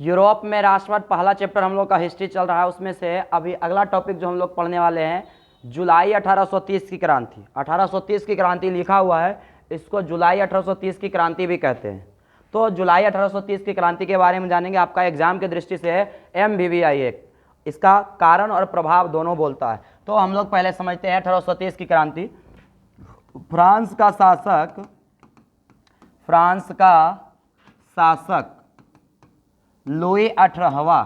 Europe में राष्ट्रवाद पहला चैप्टर हम लोग का हिस्ट्री चल रहा है, उसमें से अभी अगला टॉपिक जो हम लोग पढ़ने वाले हैं जुलाई 1830 की क्रांति। 1830 की क्रांति लिखा हुआ है, इसको जुलाई 1830 की क्रांति भी कहते हैं। तो जुलाई 1830 की क्रांति के बारे में जानेंगे। आपका एग्जाम की दृष्टि से MBBI एक इसका कारण और प्रभाव दोनों बोलता है। तो हम लोग पहले समझते हैं 1830 की क्रांति। फ्रांस का शासक लुई 18वां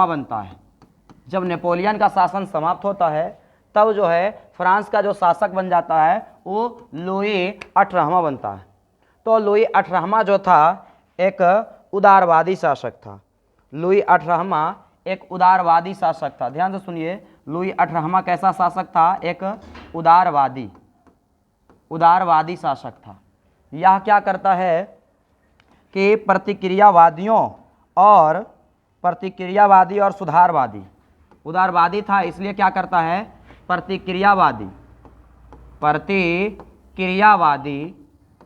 बनता है। जब नेपोलियन का शासन समाप्त होता है तब जो है फ्रांस का जो शासक बन जाता है वो लुई 18वां बनता है। तो लुई 18वां जो था एक उदारवादी शासक था। लुई 18वां एक उदारवादी शासक था। ध्यान से सुनिए, लुई 18वां कैसा शासक था? एक उदारवादी शासक था। यह क्या करता है कि प्रतिक्रियावादी और सुधारवादी, उदारवादी था इसलिए क्या करता है?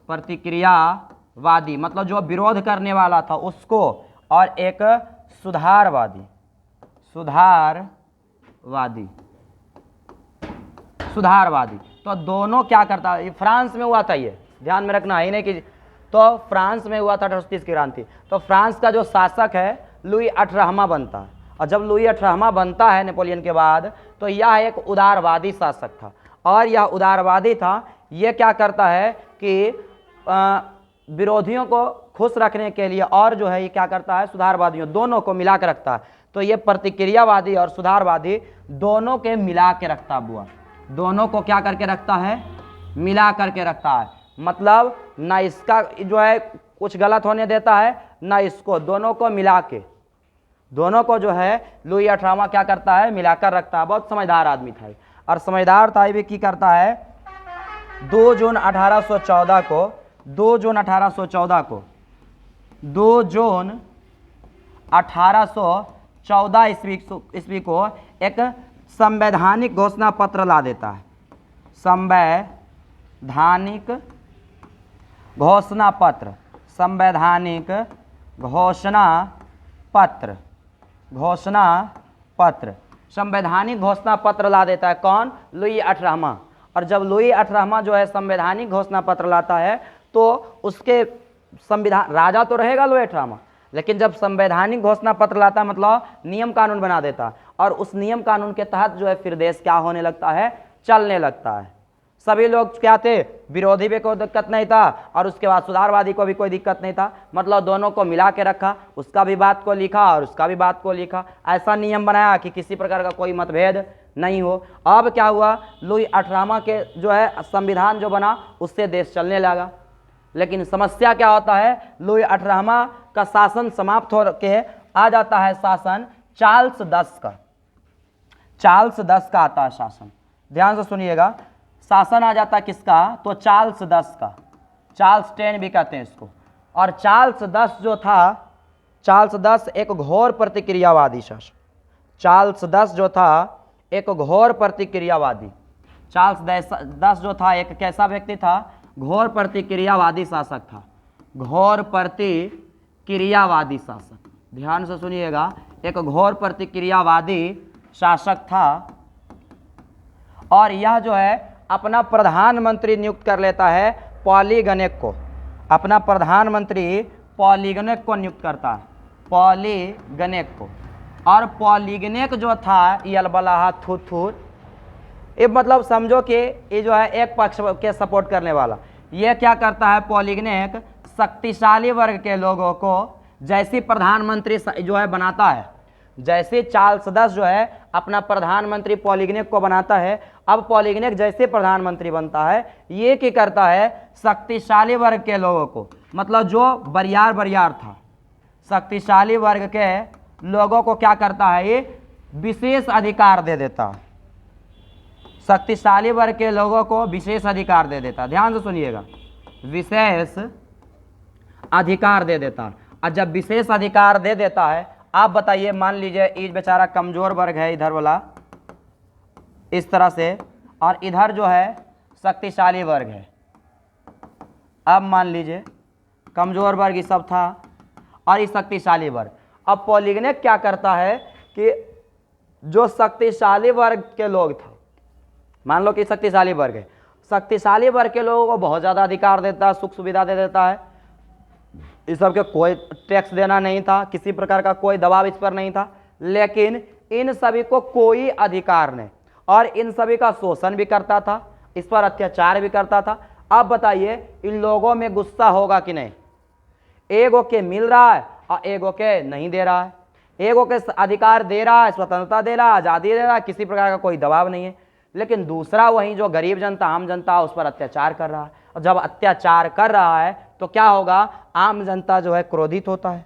प्रतिक्रियावादी मतलब जो विरोध करने वाला था उसको, और एक सुधारवादी तो दोनों क्या करता है? फ्रांस में हुआ था, ये ध्यान में रखना है नहीं कि तो फ्रांस में हुआ था 1830 की क्रांति। तो फ्रांस का जो शासक है लुई 18वां बनता है, और जब लुई 18वां बनता है नेपोलियन के बाद तो यह एक उदारवादी शासक था। और यह उदारवादी था, ये क्या करता है कि विरोधियों को खुश रखने के लिए और जो है ये क्या करता है? सुधारवादियों दोनों को मिला के रखता है। तो ये प्रतिक्रियावादी और सुधारवादी दोनों के मिला के रखता हुआ, दोनों को क्या करके रखता है? मिला करके रखता है। मतलब ना इसका जो है कुछ गलत होने देता है ना इसको, दोनों को मिला के, दोनों को जो है लुई 18वां क्या करता है? मिलाकर रखता है। बहुत समझदार आदमी था और समझदार था भी। की करता है 2 जून 1814 ईस्वी को एक संवैधानिक घोषणा पत्र ला देता है। संवैधानिक घोषणा पत्र ला देता है। कौन? लुई 18वां। और जब लुई 18वां जो है संवैधानिक घोषणा पत्र लाता है तो उसके संविधान, राजा तो रहेगा लुई 18वां, लेकिन जब संवैधानिक घोषणा पत्र लाता है मतलब नियम कानून बना देता है, और उस नियम कानून के तहत जो है फिर देश क्या होने लगता है? चलने लगता है। सभी लोग क्या थे? विरोधी भी कोई दिक्कत नहीं था और उसके बाद सुधारवादी को भी कोई दिक्कत नहीं था। मतलब दोनों को मिला के रखा, उसका भी बात को लिखा और उसका भी बात को लिखा। ऐसा नियम बनाया कि किसी प्रकार का कोई मतभेद नहीं हो। अब क्या हुआ? लुई 18वां के जो है संविधान जो बना उससे देश चलने लगा। लेकिन समस्या क्या होता है? लुई 18वां का शासन समाप्त हो के आ जाता है शासन चार्ल्स 10 का आता है शासन। ध्यान से सुनिएगा, शासन आ जाता है किसका? तो चार्ल्स 10 का। चार्ल्स 10 भी कहते हैं इसको। और चार्ल्स 10 जो था, चार्ल्स 10 एक घोर प्रतिक्रियावादी शासक। चार्ल्स 10 जो था एक घोर प्रतिक्रियावादी। चार्ल्स 10 जो था एक कैसा व्यक्ति था? घोर प्रतिक्रियावादी शासक था। घोर प्रतिक्रियावादी शासक, ध्यान से सुनिएगा, एक घोर प्रतिक्रियावादी शासक था। और यह जो है अपना प्रधानमंत्री नियुक्त कर लेता है पॉलीगनेक को। अपना प्रधानमंत्री पॉलीगनेक को नियुक्त करता है, पॉलीगनेक को। और पॉलीगनेक जो था यलबलाहा थूथूर, ये मतलब समझो कि ये जो है एक पक्ष के सपोर्ट करने वाला। ये क्या करता है? पॉलीगनेक शक्तिशाली वर्ग के लोगों को जैसी प्रधानमंत्री जो है बनाता है, जैसे चार्ल्स 10 जो है अपना प्रधानमंत्री पॉलीगनेक को बनाता है, अब पॉलीगनेक जैसे प्रधानमंत्री बनता है ये क्या करता है? शक्तिशाली वर्ग के लोगों को, मतलब जो बरियार था, शक्तिशाली वर्ग के लोगों को क्या करता है? ये विशेष अधिकार दे देता है। शक्तिशाली वर्ग के लोगों को विशेष अधिकार दे देता। ध्यान से सुनिएगा, विशेष अधिकार दे देता। और जब विशेष अधिकार दे देता है, आप बताइए, मान लीजिए ये बेचारा कमजोर वर्ग है इधर वाला इस तरह से, और इधर जो है शक्तिशाली वर्ग है। अब मान लीजिए कमजोर वर्ग ये सब था, और ये शक्तिशाली वर्ग। अब पॉलीगनेक क्या करता है कि जो शक्तिशाली वर्ग के लोग थे, मान लो कि शक्तिशाली वर्ग है, शक्तिशाली वर्ग के लोगों को बहुत ज़्यादा अधिकार देता है, सुख सुविधा दे देता है, इस सब के कोई टैक्स देना नहीं था, किसी प्रकार का कोई दबाव इस पर नहीं था, लेकिन इन सभी को कोई अधिकार नहीं और इन सभी का शोषण भी करता था, इस पर अत्याचार भी करता था। अब बताइए इन लोगों में गुस्सा होगा कि नहीं? एगो के मिल रहा है और एगो के नहीं दे रहा है, एगो के अधिकार दे रहा है, स्वतंत्रता दे रहा है, आज़ादी दे रहा है, किसी प्रकार का कोई दबाव नहीं है, लेकिन दूसरा वही जो गरीब जनता, आम जनता, उस पर अत्याचार कर रहा है। और जब अत्याचार कर रहा है तो क्या होगा? आम जनता जो है क्रोधित होता है।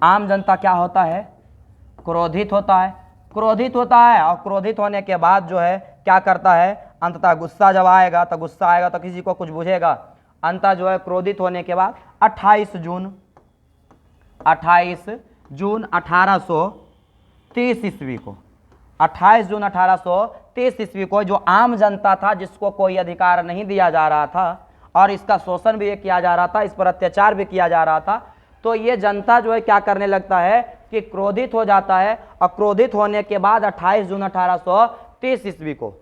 आम जनता क्या होता है? क्रोधित होता है। क्रोधित होता है और क्रोधित होने के बाद जो है क्या करता है? अंततः गुस्सा जब आएगा तो गुस्सा आएगा तो किसी को कुछ बुझेगा। अंततः जो है क्रोधित होने के बाद 28 जून 1830 ईस्वी को 28 जून 1830 ईस्वी को जो आम जनता था, जिसको कोई अधिकार नहीं दिया जा रहा था और इसका शोषण भी किया जा रहा था, इस पर अत्याचार भी किया जा रहा था, तो ये जनता जो है क्या करने लगता है कि क्रोधित हो जाता है। और क्रोधित होने के बाद 28 जून 1830 ईस्वी को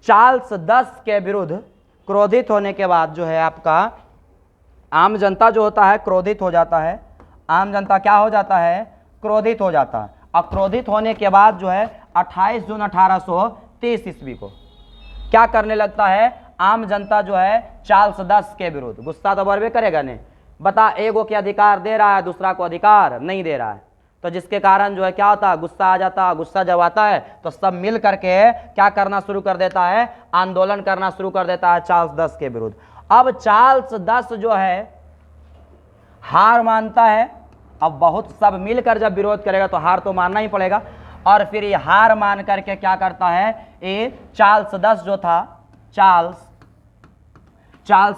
चार्ल्स 10 के विरुद्ध क्रोधित होने के बाद जो है आपका आम जनता जो होता है क्रोधित हो जाता है। आम जनता क्या हो जाता है? क्रोधित हो जाता है। और क्रोधित होने के बाद जो है 28 जून 1830 ईस्वी को क्या करने लगता है? आम जनता जो है चार्ल्स 10 के विरुद्ध, गुस्सा तो बरबे करेगा नहीं, बता एगो के अधिकार दे रहा है, दूसरा को अधिकार नहीं दे रहा है, तो जिसके कारण जो है क्या होता है? गुस्सा आ जाता है। गुस्सा जब आता है तो सब मिल करके क्या करना शुरू कर देता है? आंदोलन करना शुरू कर देता है चार्ल्स 10 के विरुद्ध। अब चार्ल्स 10 जो है हार मानता है। अब बहुत सब मिलकर जब विरोध करेगा तो हार तो मानना ही पड़ेगा, और फिर ये हार मान करके क्या करता है? ये चार्ल्स 10 जो था, चार्ल्स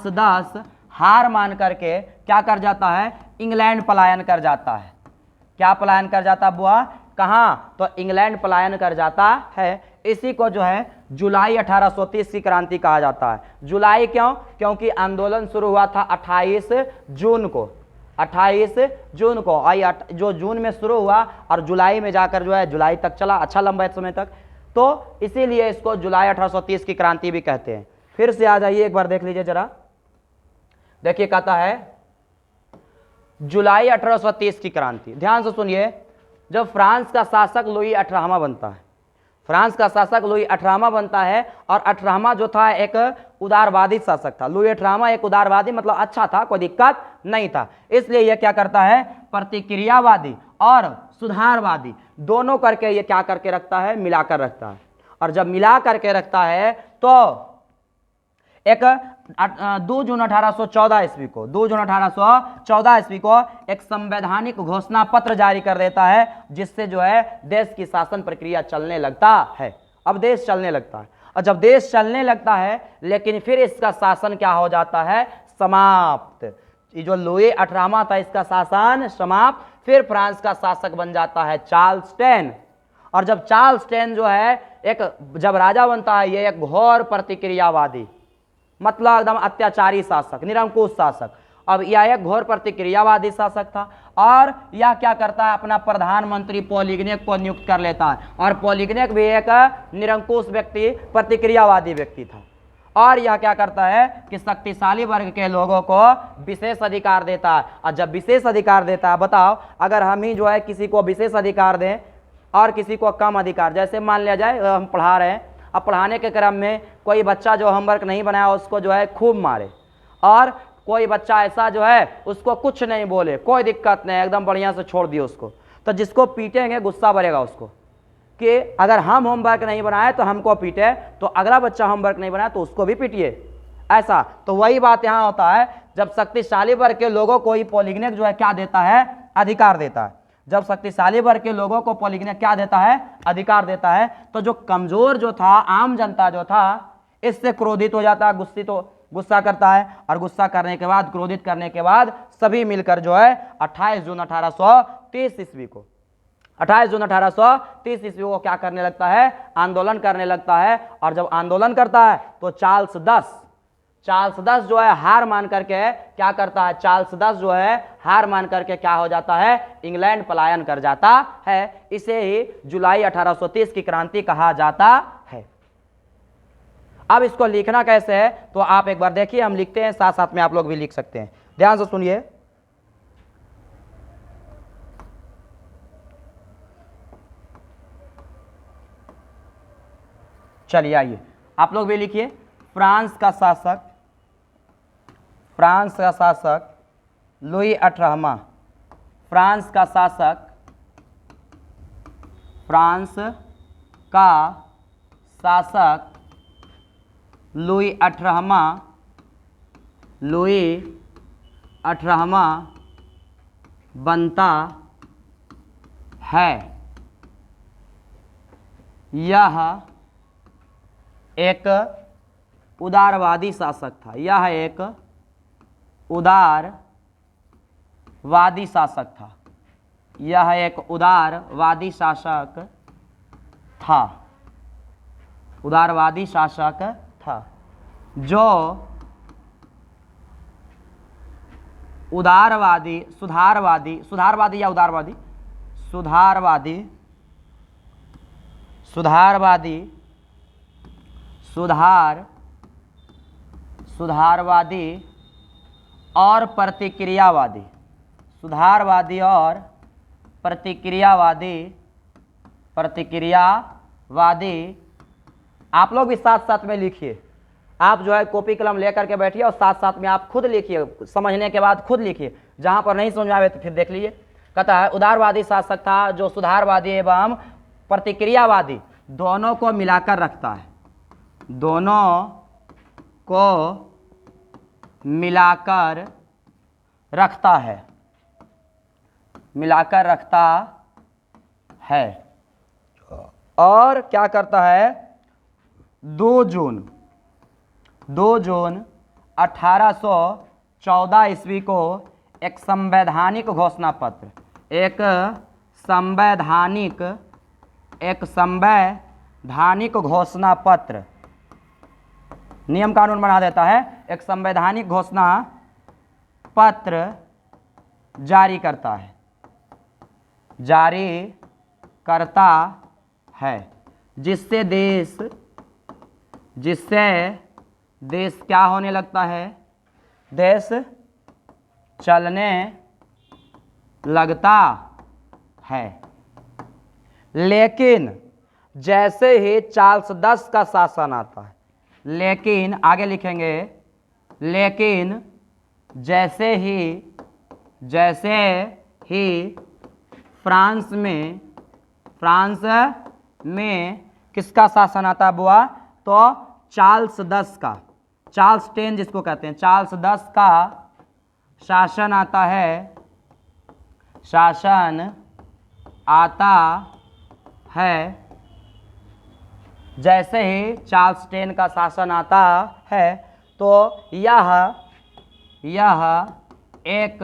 10 हार मान करके क्या कर जाता है? इंग्लैंड पलायन कर जाता है। क्या पलायन कर जाता है बुआ? कहाँ? तो इंग्लैंड पलायन कर जाता है। इसी को जो है जुलाई 1830 की क्रांति कहा जाता है। जुलाई क्यों? क्योंकि आंदोलन शुरू हुआ था 28 जून को। 28 जून को आई, जो जून में शुरू हुआ और जुलाई में जाकर जो है जुलाई तक चला, अच्छा लंबा समय तक, तो इसीलिए इसको जुलाई 1830 की क्रांति भी कहते हैं। फिर से आ जाइए, एक बार देख लीजिए जरा, देखिए कहता है जुलाई 1830 की क्रांति। ध्यान से सुनिए, जब फ्रांस का शासक लुई 18वां बनता है, फ्रांस का शासक लुई 18वां बनता है, और 18वां जो था एक उदारवादी शासक था। लुई 18वां एक उदारवादी मतलब अच्छा था, कोई दिक्कत नहीं था, इसलिए यह क्या करता है? प्रतिक्रियावादी और सुधारवादी दोनों करके ये क्या करके रखता है? मिलाकर रखता है। और जब मिला करके रखता है तो एक 2 जून 1814 ईस्वी को 2 जून 1814 ईस्वी को एक संवैधानिक घोषणा पत्र जारी कर देता है, जिससे जो है देश की शासन प्रक्रिया चलने लगता है। अब देश चलने लगता है, और जब देश चलने लगता है लेकिन फिर इसका शासन क्या हो जाता है? समाप्त। ये जो लुई 18वां था इसका शासन समाप्त। फिर फ्रांस का शासक बन जाता है चार्ल्स 10। और जब चार्ल्स 10 जो है जब राजा बनता है, ये एक घोर प्रतिक्रियावादी मतलब एकदम अत्याचारी शासक, निरंकुश शासक। अब यह एक घोर प्रतिक्रियावादी शासक था, और यह क्या करता है? अपना प्रधानमंत्री पॉलीगनेक को नियुक्त कर लेता है, और पॉलीगनेक भी एक निरंकुश व्यक्ति, प्रतिक्रियावादी व्यक्ति था। और यह क्या करता है कि शक्तिशाली वर्ग के लोगों को विशेष अधिकार देता है। और जब विशेष अधिकार देता है, बताओ अगर हम ही जो है किसी को विशेष अधिकार दें और किसी को कम अधिकार, जैसे मान लिया जाए हम पढ़ा रहे हैं, अब पढ़ाने के क्रम में कोई बच्चा जो होमवर्क नहीं बनाया उसको जो है खूब मारे, और कोई बच्चा ऐसा जो है उसको कुछ नहीं बोले, कोई दिक्कत नहीं, एकदम बढ़िया से छोड़ दिए उसको, तो जिसको पीटेंगे गुस्सा बढ़ेगा उसको कि अगर हम होमवर्क नहीं बनाए तो हमको पीटे, तो अगला बच्चा होमवर्क नहीं बनाए तो उसको भी पीटिए, ऐसा। तो वही बात यहाँ होता है, जब शक्तिशाली वर्ग के लोगों को ही पॉलीगनेक जो है क्या देता है? अधिकार देता है। जब शक्तिशाली वर्ग के लोगों को पॉलीगनेक क्या देता है? अधिकार देता है, तो जो कमजोर जो था, आम जनता जो था, इससे क्रोधित हो जाता है, गुस्सा करता है, और गुस्सा करने के बाद, क्रोधित करने के बाद सभी मिलकर जो है 28 जून 1830 ईस्वी को 28 जून 1830 ईस्वी को क्या करने लगता है? आंदोलन करने लगता है। और जब आंदोलन करता है तो चार्ल्स चार्ल्स 10 जो है हार मान करके क्या करता है, चार्ल्स 10 जो है हार मान करके क्या हो जाता है, इंग्लैंड पलायन कर जाता है। इसे ही जुलाई 1830 की क्रांति कहा जाता है। अब इसको लिखना कैसे है तो आप एक बार देखिए, हम लिखते हैं, साथ साथ में आप लोग भी लिख सकते हैं, ध्यान से सुनिए। चलिए आइए आप लोग भी लिखिए। फ्रांस का शासक लुई 18वां, फ्रांस का शासक लुई 18वां बनता है। यह एक उदारवादी शासक था, यह एक उदारवादी शासक था, यह एक उदारवादी शासक था, उदारवादी शासक था, जो सुधारवादी या उदारवादी, सुधारवादी और प्रतिक्रियावादी, प्रतिक्रियावादी। आप लोग भी साथ साथ में लिखिए, आप जो है कॉपी कलम लेकर के बैठिए और साथ साथ में आप खुद लिखिए, समझने के बाद खुद लिखिए, जहां पर नहीं समझ आवे तो फिर देख लीजिए। कहता है उदारवादी शासक था जो सुधारवादी एवं प्रतिक्रियावादी दोनों को मिलाकर रखता है, दोनों को मिलाकर रखता है, और क्या करता है, 2 जून 1814 ईस्वी को एक संवैधानिक घोषणा पत्र, एक संवैधानिक घोषणा पत्र, नियम कानून बना देता है, एक संवैधानिक घोषणा पत्र जारी करता है, जिससे देश क्या होने लगता है, देश चलने लगता है। लेकिन जैसे ही चार्ल्स 10 का शासन आता है, लेकिन आगे लिखेंगे, लेकिन जैसे ही फ्रांस में किसका शासन आता है बुआ, तो चार्ल्स 10 का, चार्ल्स 10 जिसको कहते हैं, चार्ल्स 10 का शासन आता है। जैसे ही चार्ल्स 10 का शासन आता है तो यह एक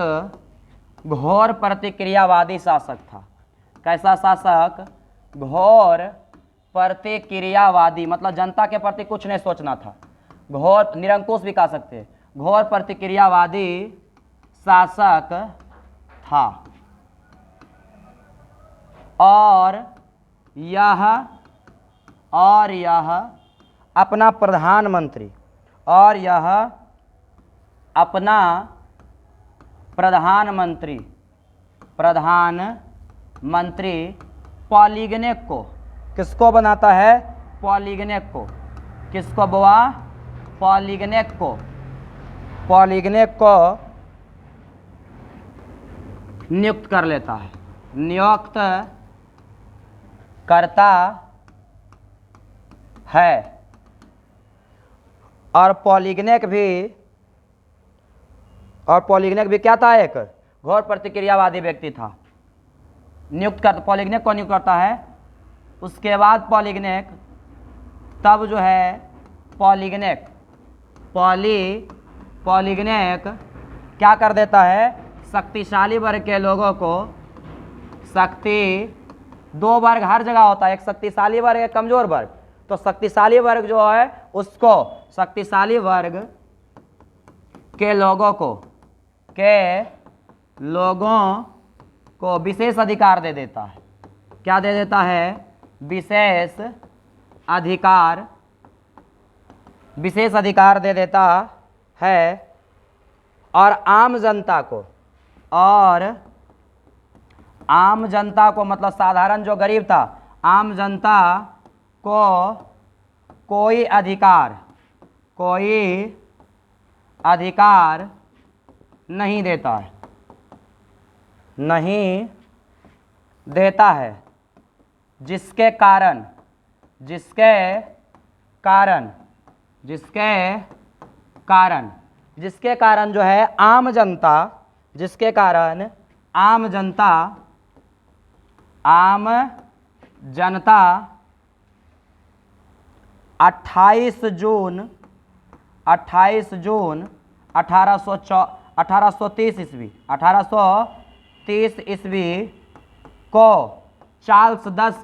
घोर प्रतिक्रियावादी शासक था। कैसा शासक, घोर प्रतिक्रियावादी, मतलब जनता के प्रति कुछ नहीं सोचना था, घोर निरंकुश भी कह सकते हैं, घोर प्रतिक्रियावादी शासक था। और यह अपना प्रधानमंत्री पॉलीगनेक को, किसको बनाता है, पॉलीगनेक को, किसको बुआ, पॉलीगनेक को नियुक्त कर लेता है, नियुक्त करता है। और पॉलीगनेक भी क्या था, एक घोर प्रतिक्रियावादी व्यक्ति था। पॉलीगनेक को नियुक्त करता है। उसके बाद पॉलीगनेक क्या कर देता है, शक्तिशाली वर्ग के लोगों को, दो वर्ग हर जगह होता है, एक शक्तिशाली वर्ग, एक कमजोर वर्ग, तो शक्तिशाली वर्ग जो है उसको, शक्तिशाली वर्ग के लोगों को विशेष अधिकार दे देता है। क्या दे देता है? विशेष अधिकार दे देता है। और आम जनता को मतलब साधारण जो गरीब था, आम जनता को कोई अधिकार नहीं देता है, जिसके कारण जो है आम जनता 28 जून 1830 ईस्वी को चार्ल्स दस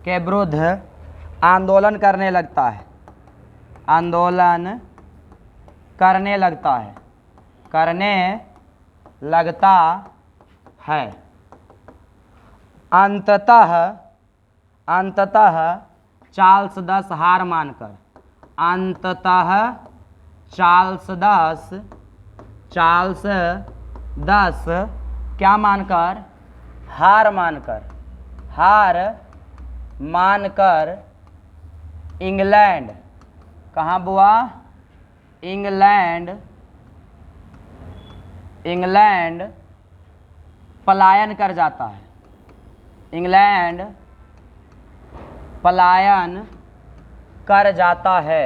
के विरुद्ध आंदोलन करने लगता है। अंततः चार्ल्स दस हार मानकर क्या मानकर? हार मानकर इंग्लैंड, कहाँ बुआ? इंग्लैंड पलायन कर जाता है। इंग्लैंड पलायन कर जाता है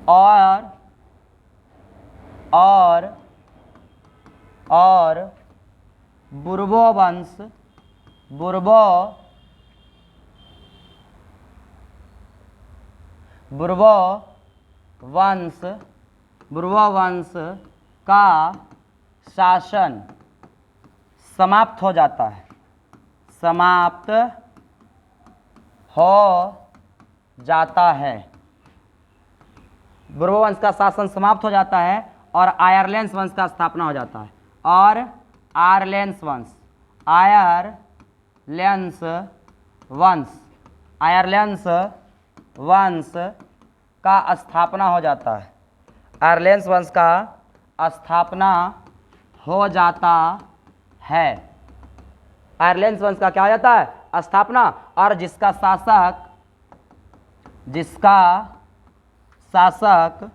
और बुर्बो वंश का शासन समाप्त हो जाता है। बुर्बो वंश का शासन समाप्त हो जाता है और आयरलैंड वंश का स्थापना हो जाता है। और आयरलैंड वंश का स्थापना हो जाता है। आयरलैंड वंश का स्थापना हो जाता है। आयरलैंड वंश का क्या हो जाता है? स्थापना। और जिसका शासक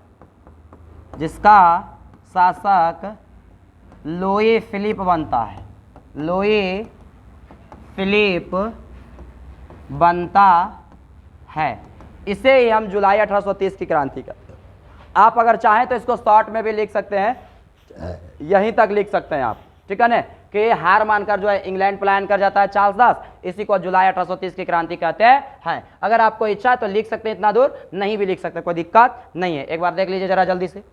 लुई फिलिप बनता है। इसे ही हम जुलाई 1830 की क्रांति कहते हैं। आप अगर चाहें तो इसको शॉर्ट में भी लिख सकते हैं, यहीं तक लिख सकते हैं आप, ठीक है ना, कि हार मानकर जो है इंग्लैंड पलायन कर जाता है चार्ल्स दस, इसी को जुलाई 1830 की क्रांति कहते हैं। अगर आपको इच्छा है तो लिख सकते हैं, इतना दूर नहीं भी लिख सकते, कोई दिक्कत नहीं है। एक बार देख लीजिए जरा जल्दी से।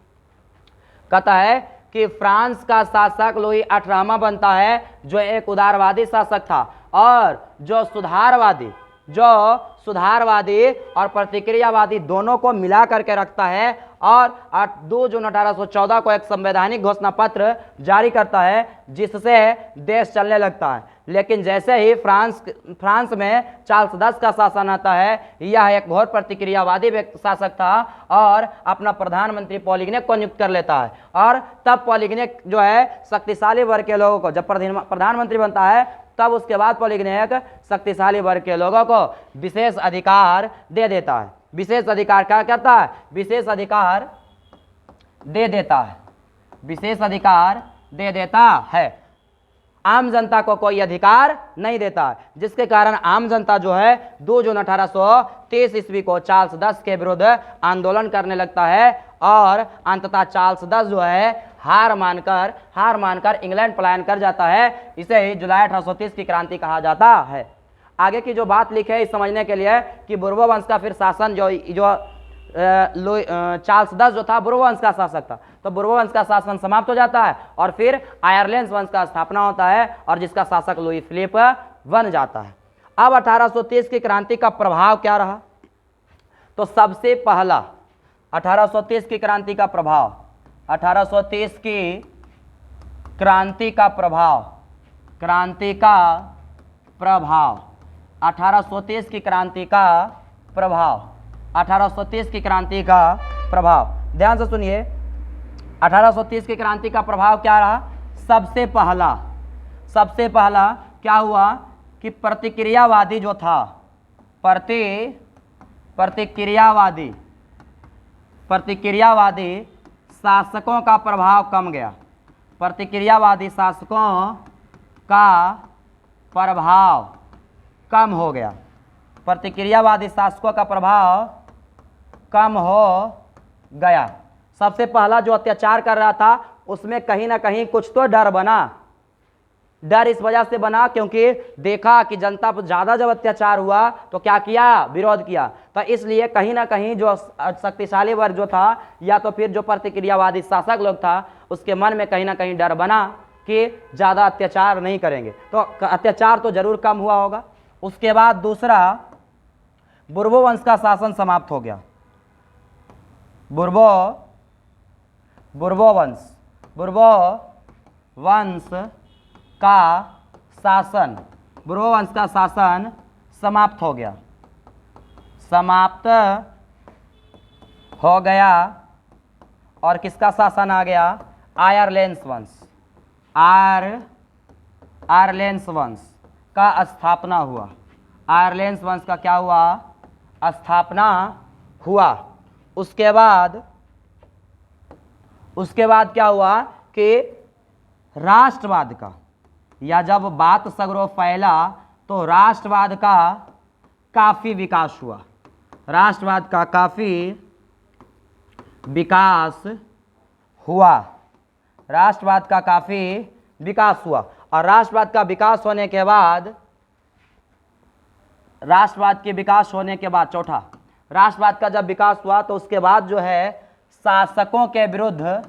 कहता है कि फ्रांस का शासक लुई 18वां बनता है, जो एक उदारवादी शासक था और जो सुधारवादी और प्रतिक्रियावादी दोनों को मिला करके रखता है। और 2 जून 1814 को एक संवैधानिक घोषणा पत्र जारी करता है, जिससे देश चलने लगता है। लेकिन जैसे ही फ्रांस में चार्ल्स दस का शासन आता है, यह एक घोर प्रतिक्रियावादी शासक था और अपना प्रधानमंत्री पॉलिग्नेक को नियुक्त कर लेता है। और तब पॉलिग्नेक जो है शक्तिशाली वर्ग के लोगों को, जब प्रधानमंत्री बनता है तब उसके बाद पॉलिग्नेक शक्तिशाली वर्ग के लोगों को विशेष अधिकार दे देता है। विशेष अधिकार क्या करता है? विशेष अधिकार दे देता है। आम जनता को कोई अधिकार नहीं देता, जिसके कारण आम जनता जो है 2 जून 1830 ईस्वी को चार्ल्स दस के विरुद्ध आंदोलन करने लगता है। और अंततः चार्ल्स दस जो है हार मानकर इंग्लैंड पलायन कर जाता है। इसे ही जुलाई 1830 की क्रांति कहा जाता है। आगे की जो बात लिखी है इस समझने के लिए कि बुर्बो वंश का फिर शासन जो चार्ल्स 10 जो था बुर्बो वंश का शासक था, तो बुर्बो वंश का शासन समाप्त हो जाता है और फिर आयरलैंड वंश का स्थापना होता है और जिसका शासक लुई फिलिप बन जाता है। अब 1830 की क्रांति का प्रभाव क्या रहा? तो सबसे पहला 1830 की क्रांति का प्रभाव, 1830 की क्रांति का प्रभाव, क्रांति का प्रभाव, 1830 की क्रांति का प्रभाव, 1830 की क्रांति का प्रभाव, ध्यान से सुनिए। 1830 की क्रांति का प्रभाव क्या रहा? सबसे पहला क्या हुआ कि प्रतिक्रियावादी जो था, प्रतिक्रियावादी शासकों का प्रभाव कम गया, प्रतिक्रियावादी शासकों का प्रभाव कम हो गया, प्रतिक्रियावादी शासकों का प्रभाव कम हो गया। सबसे पहला जो अत्याचार कर रहा था उसमें कहीं ना कहीं कुछ तो डर बना, डर इस वजह से बना क्योंकि देखा कि जनता पर ज़्यादा जब अत्याचार हुआ तो क्या किया? विरोध किया। तो इसलिए कहीं ना कहीं जो शक्तिशाली वर्ग जो था या तो फिर जो प्रतिक्रियावादी शासक लोग था उसके मन में कहीं ना कहीं डर बना कि ज़्यादा अत्याचार नहीं करेंगे, तो अत्याचार तो जरूर कम हुआ होगा। उसके बाद दूसरा, बुर्बो वंश का शासन समाप्त हो गया। बुर्बो वंश का शासन समाप्त हो गया, और किसका शासन आ गया? आयरलैंड वंश का स्थापना हुआ। आयरलैंड वंश का क्या हुआ? स्थापना हुआ। उसके बाद क्या हुआ कि राष्ट्रवाद का, या जब बात सगरो फैला तो राष्ट्रवाद का काफ़ी विकास हुआ, राष्ट्रवाद का काफ़ी विकास हुआ, राष्ट्रवाद का काफ़ी विकास हुआ। और राष्ट्रवाद का विकास होने के बाद, चौथा, राष्ट्रवाद का जब विकास हुआ तो उसके बाद जो है शासकों के विरुद्ध,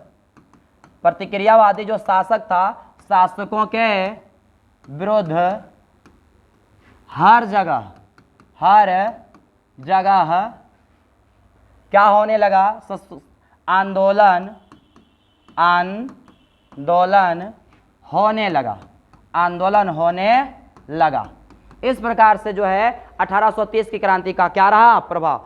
प्रतिक्रियावादी जो शासक था, शासकों के विरुद्ध हर जगह क्या होने लगा? आंदोलन होने लगा। इस प्रकार से जो है 1830 की क्रांति का क्या रहा प्रभाव?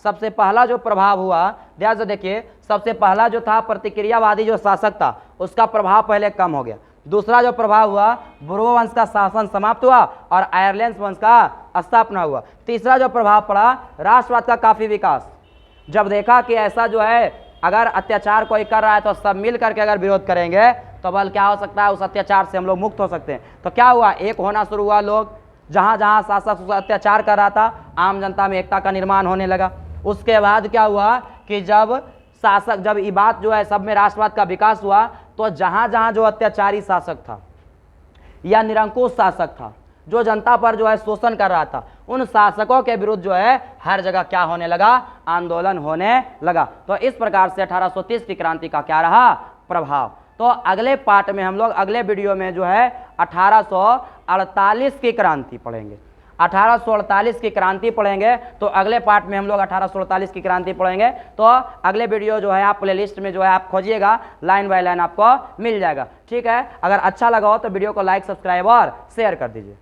सबसे पहला जो प्रभाव हुआ, ध्यान से देखिए, सबसे पहला जो था प्रतिक्रियावादी जो शासक था उसका प्रभाव पहले कम हो गया। दूसरा जो प्रभाव हुआ, बुर्बो वंश का शासन समाप्त हुआ और आयरलैंड वंश का स्थापना हुआ। तीसरा जो प्रभाव पड़ा, राष्ट्रवाद का काफ़ी विकास। जब देखा कि ऐसा जो है अगर अत्याचार कोई कर रहा है तो सब मिल करके अगर विरोध करेंगे तो बल क्या हो सकता है, उस अत्याचार से हम लोग मुक्त हो सकते हैं। तो क्या हुआ? एक होना शुरू हुआ, लोग जहाँ जहाँ शासक अत्याचार कर रहा था आम जनता में एकता का निर्माण होने लगा। उसके बाद क्या हुआ कि जब ये बात जो है सब में राष्ट्रवाद का विकास हुआ तो जहाँ जहाँ जो अत्याचारी शासक था या निरंकुश शासक था जो जनता पर जो है शोषण कर रहा था, उन शासकों के विरुद्ध जो है हर जगह क्या होने लगा? आंदोलन होने लगा। तो इस प्रकार से 1830 की क्रांति का क्या रहा प्रभाव। तो अगले पार्ट में हम लोग अगले वीडियो में जो है 1848 की क्रांति पढ़ेंगे, 1848 की क्रांति पढ़ेंगे। तो अगले पार्ट में हम लोग 1848 की क्रांति पढ़ेंगे। तो अगले वीडियो जो है आप प्लेलिस्ट में जो है आप खोजिएगा, लाइन बाय लाइन आपको मिल जाएगा। ठीक है, अगर अच्छा लगा हो तो वीडियो को लाइक, सब्सक्राइब और शेयर कर दीजिए।